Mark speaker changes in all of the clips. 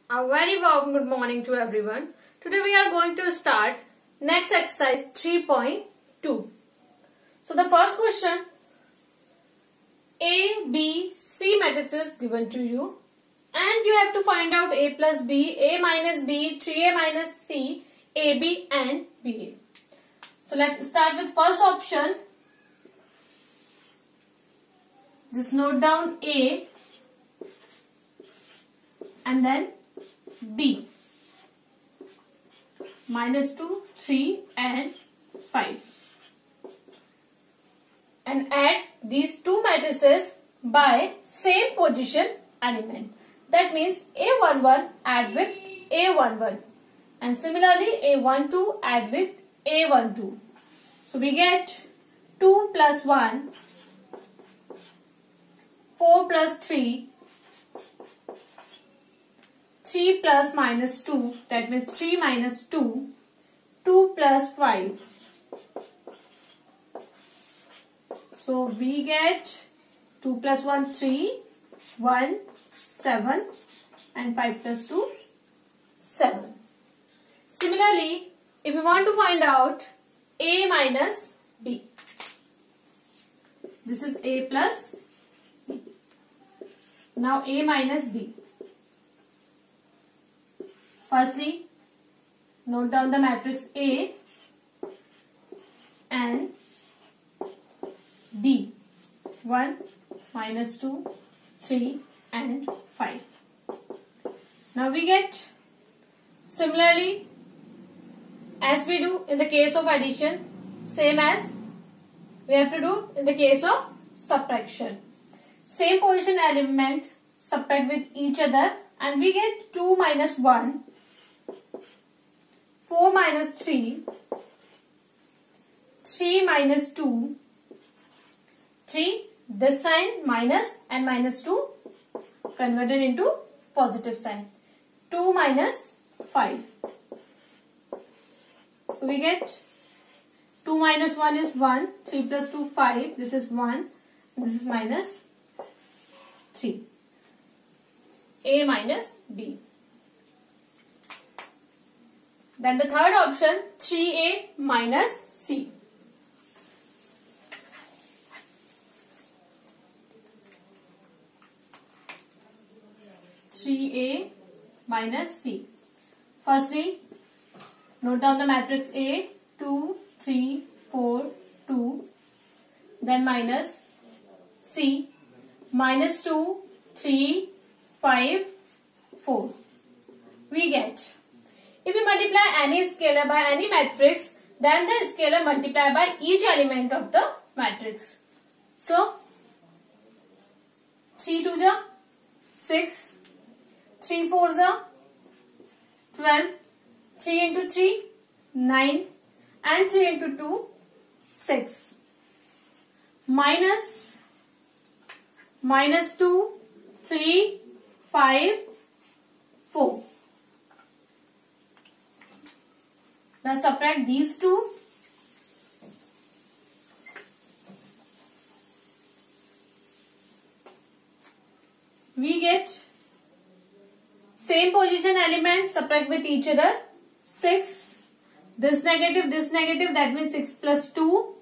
Speaker 1: A very warm good morning to everyone. Today we are going to start next exercise 3.2. So the first question, A, B, C matrices given to you and you have to find out A plus B, A minus B, 3A minus C, AB and BA. So let's start with first option. Just note down A and then B. -2, 3 and 5. And add these two matrices by same position element. That means A11 add with A11 and similarly A12 add with A12. So we get 2 plus 1, 4 plus 3, 3 plus minus 2, that means 3 minus 2, 2 plus 5. So we get 2 plus 1, 3, 1, 7 and 5 plus 2, 7. Similarly, if we want to find out A minus B, this is A plus B. Now A minus B. Firstly, note down the matrix A and B. 1, -2, 3 and 5. Now we get similarly as we do in the case of addition, same as we have to do in the case of subtraction. Same position element subtract with each other and we get 2 minus 1, 4 minus 3, 3 minus 2, 3, this sign minus and -2 converted into positive sign, 2 minus 5. So we get 2 minus 1 is 1, 3 plus 2, 5, this is 1, this is minus 3. A minus B. Then the third option, 3A minus C. minus C. Firstly, note down the matrix A, 2, 3, 4, 2, then minus C, -2, 3, 5, 4. We get, if we multiply any scalar by any matrix, then the scalar multiply by each element of the matrix. So, 3 2s are 6, 3 4s are 12, 3 into 3, 9 and 3 into 2, 6. -2, 3, 5, 4. Now subtract these two. We get same position element subtract with each other. 6. This negative, that means 6 plus 2.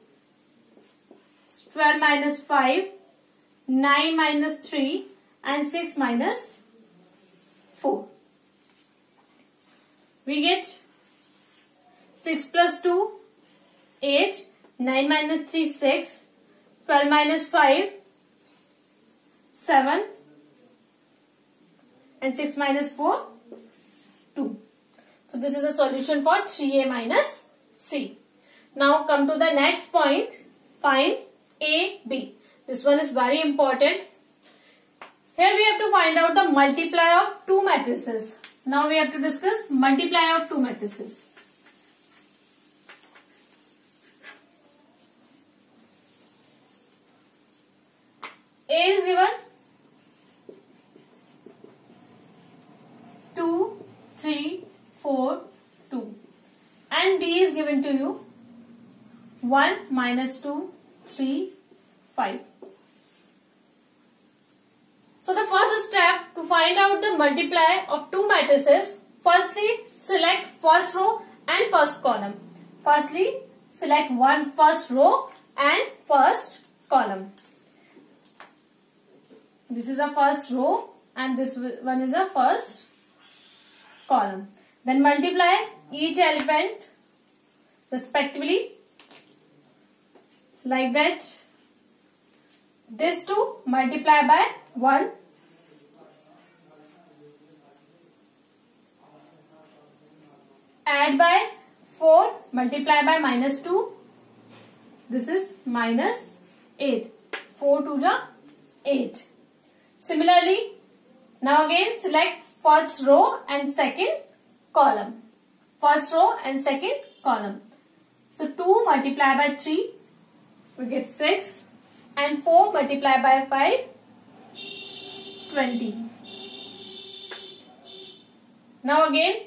Speaker 1: 12 minus 5. 9 minus 3 and 6 minus 4. We get 6 plus 2, 8, 9 minus 3, 6, 12 minus 5, 7 and 6 minus 4, 2. So this is a solution for 3A minus C. Now come to the next point, find A, B. This one is very important. Here we have to find out the multiply of two matrices. Now we have to discuss multiply of two matrices. A is given 2, 3, 4, 2 and B is given to you 1, -2, 3, 5. So the first step to find out the multiply of two matrices, firstly select first row and first column. Firstly select one first row and first column. This is a first row and this one is a first column. Then multiply each element respectively like that. This two multiply by 1. Add by 4, multiply by -2. This is -8. 4 to the 8. Similarly, now again select first row and second column. First row and second column. So 2 multiply by 3, we get 6. And 4 multiply by 5, 20. Now again,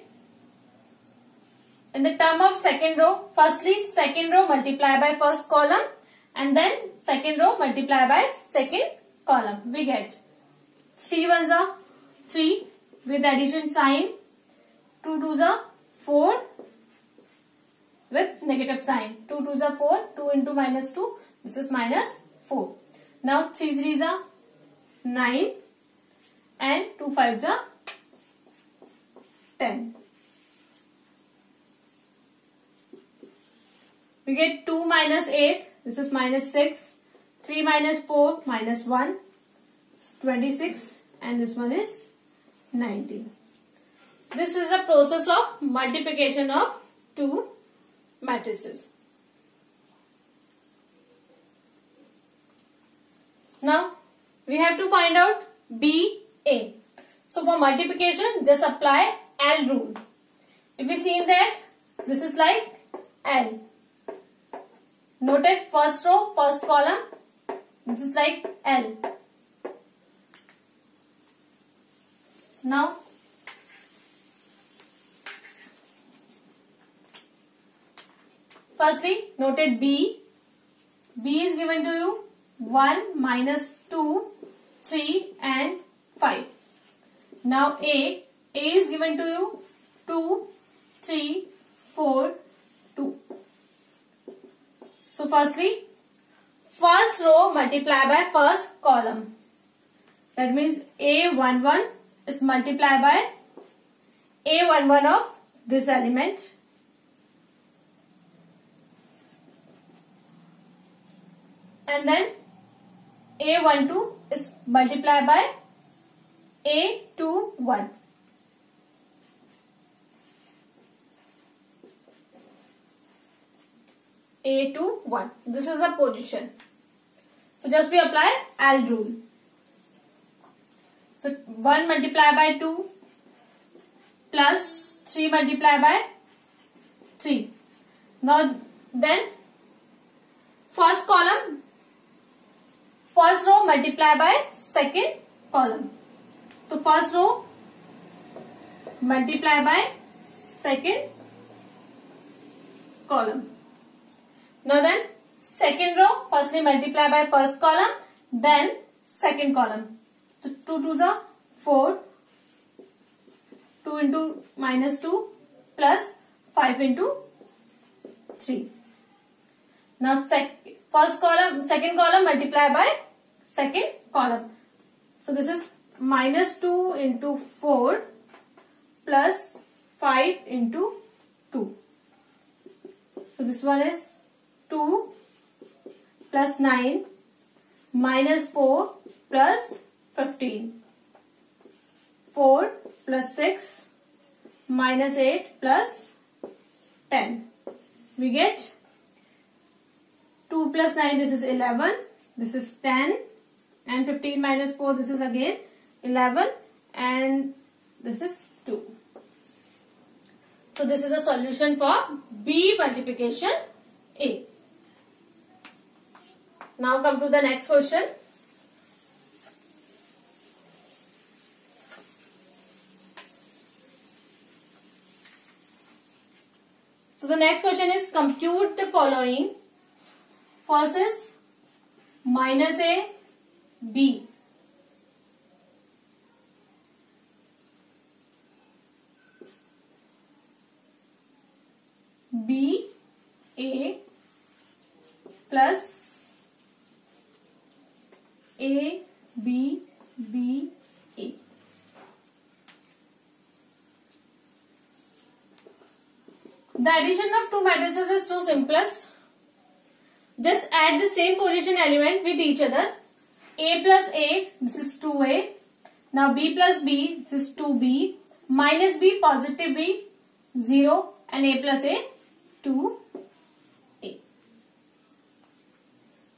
Speaker 1: in the term of second row, firstly second row multiply by first column and then second row multiply by second column. We get 3 ones are 3 with addition sign, 2 twos are 4 with negative sign, 2 twos are 4, 2 into -2, this is -4. Now 3 threes are 9 and 2 fives are 10. We get 2 minus 8, this is -6, 3 minus 4, -1, 26 and this one is 19. This is the process of multiplication of two matrices. Now we have to find out BA. So for multiplication, just apply L rule. If we see in that, this is like L. Noted first row, first column. This is like L. Now firstly, noted B. B is given to you 1, -2, 3 and 5. Now A is given to you 2, 3, 4, 2. So firstly, first row multiply by first column. That means A11 is multiplied by A11 of this element. And then A12 is multiplied by A21. A21. This is the position. So just we apply L rule. So 1 multiplied by 2 plus 3 multiplied by 3. Now then first column, first row multiply by second column. So first row multiply by second column. Now then second row firstly multiply by first column, then second column. So 2 to the 4, 2 into -2 plus 5 into 3. Now first column, second column multiply by second column. So this is -2 into 4 plus 5 into 2. So this one is 2 plus 9 minus 4 plus 15. 4 plus 6 minus 8 plus 10. We get 2 plus 9, this is 11, this is 10, and 15 minus 4, this is again 11, and this is 2. So this is a solution for B multiplication A. Now come to the next question. So the next question is compute the following. First is -A, B. The addition of two matrices is too simplest. Just add the same position element with each other. A plus A, this is 2A. Now B plus B, this is 2B. Minus B, positive B, 0. And A plus A, 2A.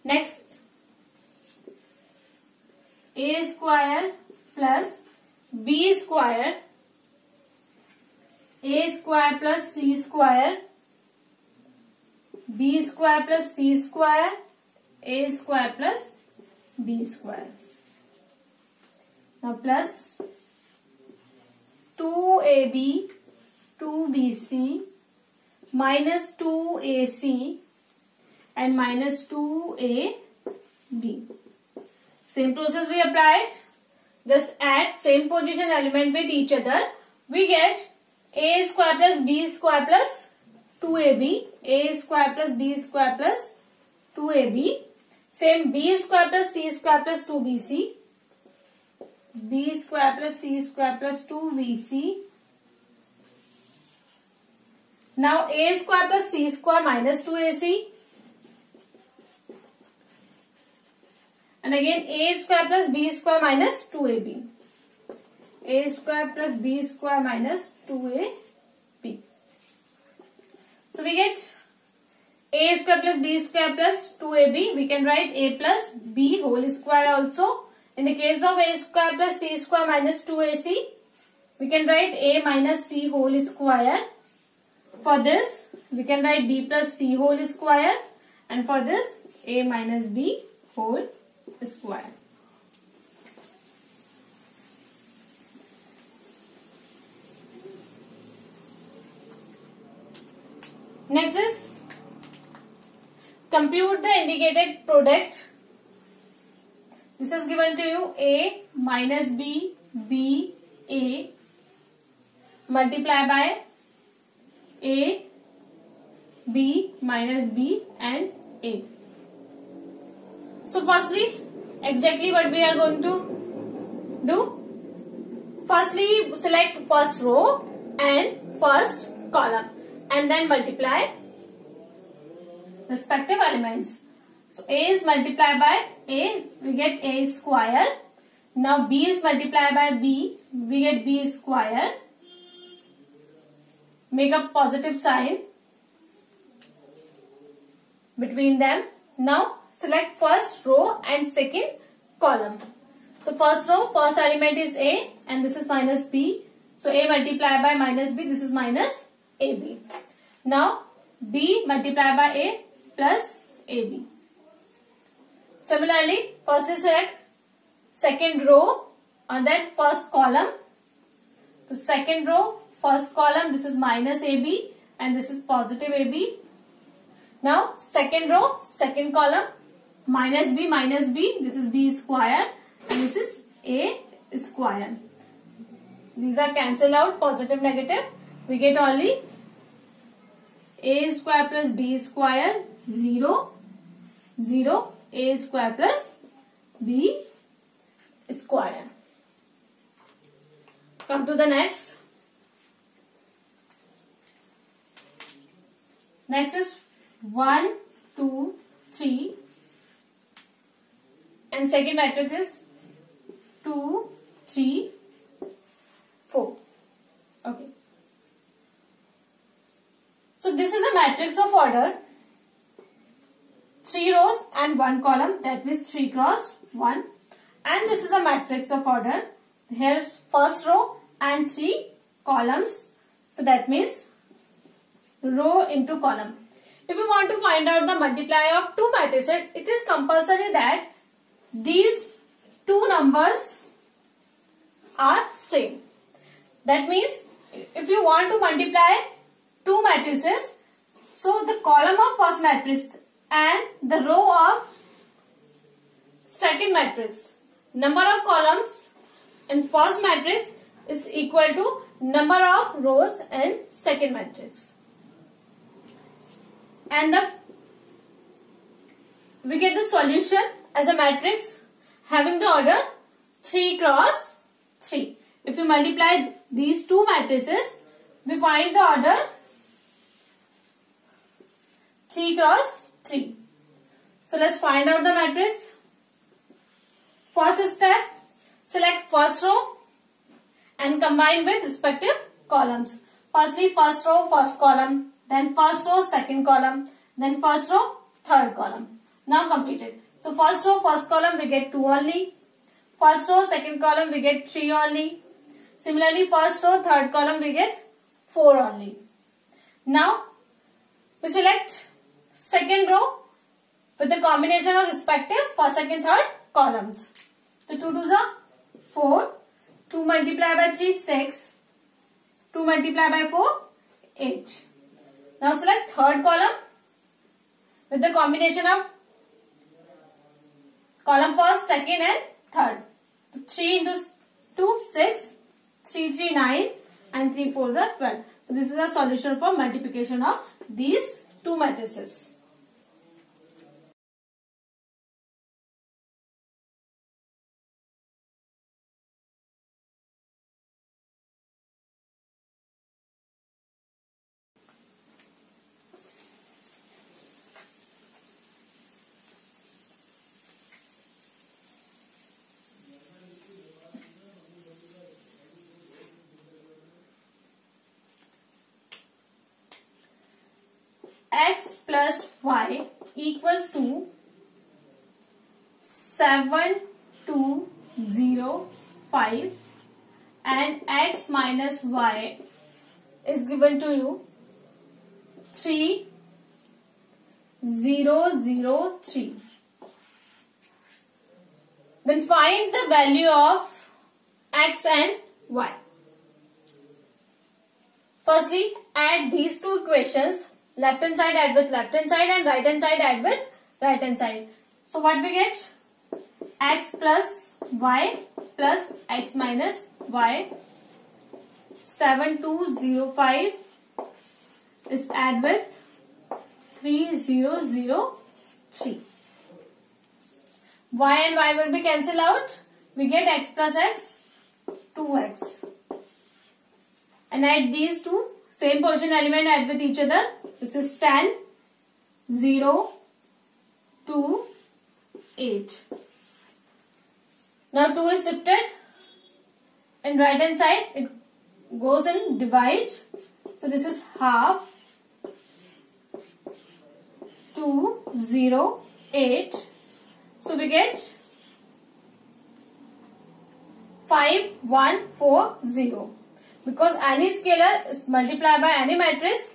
Speaker 1: Next, A square plus B square. A square plus C square. B square plus C square. A square plus B square. Now plus 2AB, 2BC, minus 2AC and minus 2AB. Same process we applied. Just add same position element with each other. We get A square plus B square plus 2AB. A square plus B square plus 2AB. Same B square plus C square plus 2BC. B square plus C square plus 2BC. Now A square plus C square minus 2AC. And again A square plus B square minus 2AB. A square plus B square minus 2AB. So we get A square plus B square plus 2AB. We can write A plus B whole square also. In the case of A square plus C square minus 2AC, we can write A minus C whole square. For this, we can write B plus C whole square. And for this, A minus B whole square. Next is compute the indicated product. This is given to you A minus B, B, A multiply by A, B minus B and A. So firstly, exactly what we are going to do. Firstly, select first row and first column and then multiply respective elements. So A is multiplied by A, we get A square. Now B is multiplied by B, we get B square. Make a positive sign between them. Now select first row and second column. So first row, first element is A and this is minus B. So A multiplied by minus B, this is minus AB. Now B multiplied by A plus AB. Similarly, firstly select second row and then first column. So second row, first column, this is minus AB and this is positive AB. Now second row, second column, minus B, this is B square and this is A square. These are cancelled out, positive, negative. We get only A square plus B square, 0, 0, A square plus B square. Come to the next. Next is 1, 2, 3 and second matrix is 2, 3, 4. Okay. So this is a matrix of order 3 rows and 1 column, that means 3 cross 1, and this is a matrix of order here first row and 3 columns, so that means row into column. If you want to find out the multiplier of two matrices, it is compulsory that these two numbers are same. That means if you want to multiply two matrices, so the column of first matrix and the row of second matrix, number of columns in first matrix is equal to number of rows in second matrix. And we get the solution as a matrix having the order 3 cross 3. If we multiply these two matrices, we find the order 3 cross 3. So let's find out the matrix. First step, select first row and combine with respective columns. Firstly, first row, first column, then first row, second column, then first row, third column. Now completed. So first row, first column we get 2 only. First row, second column we get 3 only. Similarly, first row, third column we get 4 only. Now we select second row with the combination of respective first, second, third columns. So 2 2s are 4. 2 multiplied by 3, 6. 2 multiplied by 4, 8. Now select third column with the combination of column first, second and third. So 3 into 2, 6. 3 3, 9 and 3 4s are 12. So this is a solution for multiplication of these two matrices. X plus y equals to 7, 2, 0, 5 and x minus y is given to you 3, 0, 0, 3. Then find the value of x and y. Firstly, add these two equations. Left hand side add with left hand side and right hand side add with right hand side. So what we get? X plus y plus x minus y. 7205 is add with 3003. Y and y will be cancelled out. We get x plus x, 2x. And add these two. Same position element add with each other. This is 10, 0, 2, 8. Now 2 is shifted. In right hand side it goes and divide. So this is half. 2, 0, 8. So we get 5, 1, 4, 0. Because any scalar is multiplied by any matrix,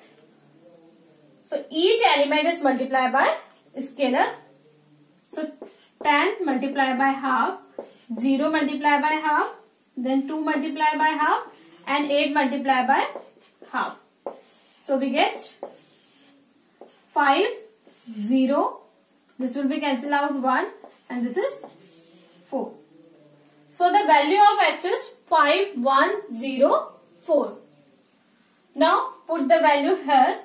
Speaker 1: so each element is multiplied by scalar. So 10 multiplied by half, 0 multiplied by half, then 2 multiplied by half and 8 multiplied by half. So we get 5, 0, this will be cancelled out 1 and this is 4. So the value of x is 5104. Now put the value here.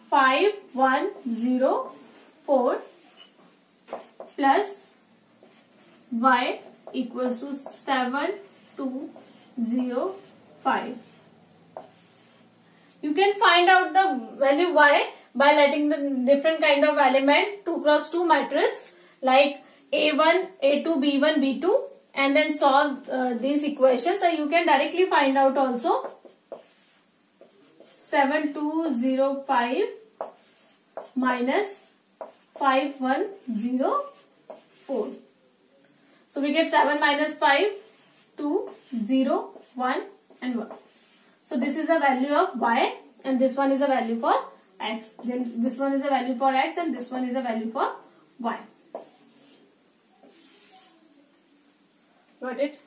Speaker 1: 5104 plus y equals to 7205. You can find out the value y by letting the different kind of element 2 cross 2 matrix like A1, A2, B1, B2 and then solve these equations. So you can directly find out also 7205 minus 5104. So we get 7 minus 5, 2, 0, 1 and 1. So this is a value of y and this one is a value for x. Then this one is a value for x and this one is a value for y. Got it?